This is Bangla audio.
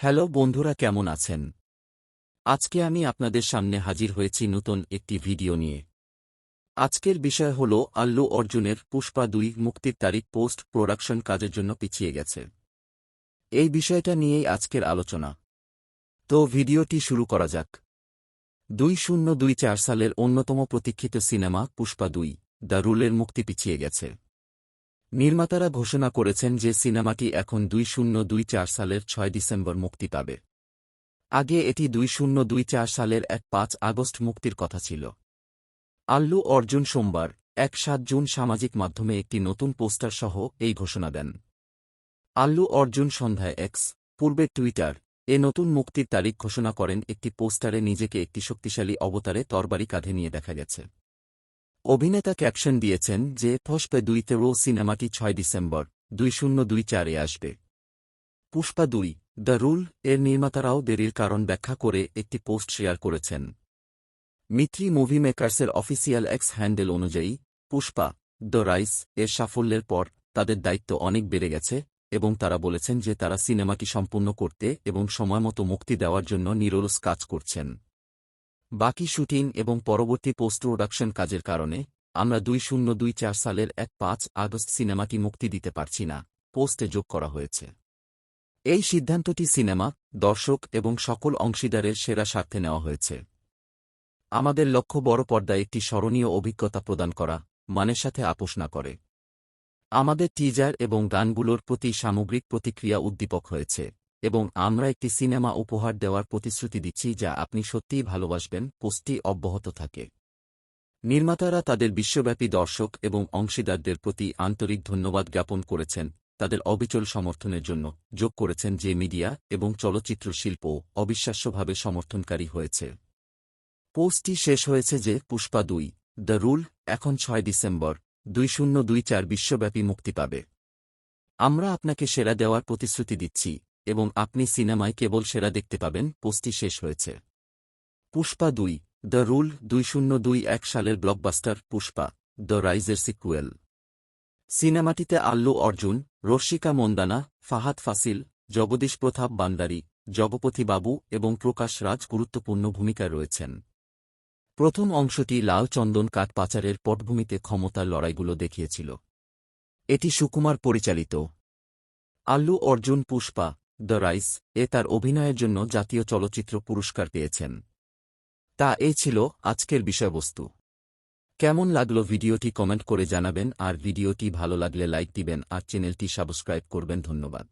হ্যালো বন্ধুরা, কেমন আছেন? আজকে আমি আপনাদের সামনে হাজির হয়েছি নতুন একটি ভিডিও নিয়ে। আজকের বিষয় হল আল্লু অর্জুনের পুষ্পা ২ মুক্তির তারিখ পোস্ট প্রোডাকশন কাজের জন্য পিছিয়ে গেছে। এই বিষয়টা নিয়েই আজকের আলোচনা। তো ভিডিওটি শুরু করা যাক। ২০২৪ সালের অন্যতম প্রতীক্ষিত সিনেমা পুষ্পা ২ দ্য রুলের মুক্তি পিছিয়ে গেছে। নির্মাতারা ঘোষণা করেছেন যে সিনেমাটি এখন ২০২৪ সালের ৬ ডিসেম্বর মুক্তি পাবে। আগে এটি ২০২৪ সালের ৫ আগস্ট মুক্তির কথা ছিল। আল্লু অর্জুন সোমবার ৭ জুন সামাজিক মাধ্যমে একটি নতুন পোস্টার সহ এই ঘোষণা দেন। আল্লু অর্জুন সন্ধ্যায় এক্স, পূর্বে টুইটার এ নতুন মুক্তির তারিখ ঘোষণা করেন। একটি পোস্টারে নিজেকে একটি শক্তিশালী অবতারে তরবারি কাঁধে নিয়ে দেখা গেছে। অভিনেতা ক্যাপশন দিয়েছেন যে পুষ্পা ২ সিনেমাটি ৬ ডিসেম্বর ২০২৪ আসবে। পুষ্পা ২ দ্য রুল এর নির্মাতারাও দেরির কারণ ব্যাখ্যা করে একটি পোস্ট শেয়ার করেছেন। Mitri movie মেকার্সের official x handle অনুযায়ী, পুষ্পা দ্য রাইস এর সাফল্যের পর তাদের দায়িত্ব অনেক বেড়ে গেছে এবং তারা বলেছেন যে তারা সিনেমাটি সম্পূর্ণ করতে এবং সময়মতো মুক্তি দেওয়ার জন্য নিরলস কাজ করছেন। বাকি শুটিং এবং পরবর্তী পোস্ট প্রোডাকশন কাজের কারণে আমরা ২০২৪ সালের ৫ আগস্ট সিনেমাটি মুক্তি দিতে পারছি না, পোস্টে যোগ করা হয়েছে। এই সিদ্ধান্তটি সিনেমা, দর্শক এবং সকল অংশীদারের সেরা স্বার্থে নেওয়া হয়েছে। আমাদের লক্ষ্য বড় পর্দায় একটি স্মরণীয় অভিজ্ঞতা প্রদান করা, মানের সাথে আপোস না করে। আমাদের টিজার এবং গানগুলোর প্রতি সামগ্রিক প্রতিক্রিয়া উদ্দীপক হয়েছে এবং আমরা একটি সিনেমা উপহার দেওয়ার প্রতিশ্রুতি দিচ্ছি যা আপনি সত্যিই ভালোবাসবেন। পোস্টটি অব্যাহত থাকে। নির্মাতারা তাদের বিশ্বব্যাপী দর্শক এবং অংশীদারদের প্রতি আন্তরিক ধন্যবাদ জ্ঞাপন করেছেন তাদের অবিচল সমর্থনের জন্য। যোগ করেছেন যে মিডিয়া এবং চলচ্চিত্র শিল্পও অবিশ্বাস্যভাবে সমর্থনকারী হয়েছে। পোস্টটি শেষ হয়েছে যে পুষ্পা ২ দ্য রুল এখন ৬ ডিসেম্বর ২০২৪ বিশ্বব্যাপী মুক্তি পাবে। আমরা আপনাকে সেরা দেওয়ার প্রতিশ্রুতি দিচ্ছি এবং আপনি সিনেমায় কেবল সেরা দেখতে পাবেন। পোস্টটি শেষ হয়েছে। পুষ্পা ২ দ্য রুল ২০২১ সালের ব্লকবাস্টার পুষ্পা দ্য রাইজের সিকুয়েল। সিনেমাটিতে আল্লু অর্জুন, রশ্মিকা মন্দানা, ফাহাদ ফাসিল, জগদীশ প্রতাপ বান্দারি, জগপতি বাবু এবং প্রকাশ রাজ গুরুত্বপূর্ণ ভূমিকায় রয়েছেন। প্রথম অংশটি লাল চন্দন কাঠ পাচারের পটভূমিতে ক্ষমতার লড়াইগুলো দেখিয়েছিল। এটি সুকুমার পরিচালিত। আল্লু অর্জুন পুষ্পা দ্য রাইস তার অভিনয়ের জন্য জাতীয় চলচ্চিত্র পুরস্কার পেয়েছেন। এই ছিল আজকের বিষয়বস্তু। কেমন লাগলো ভিডিওটি কমেন্ট করে জানাবেন আর ভিডিওটি ভালো লাগলে লাইক দিবেন আর চ্যানেলটি সাবস্ক্রাইব করবেন। ধন্যবাদ।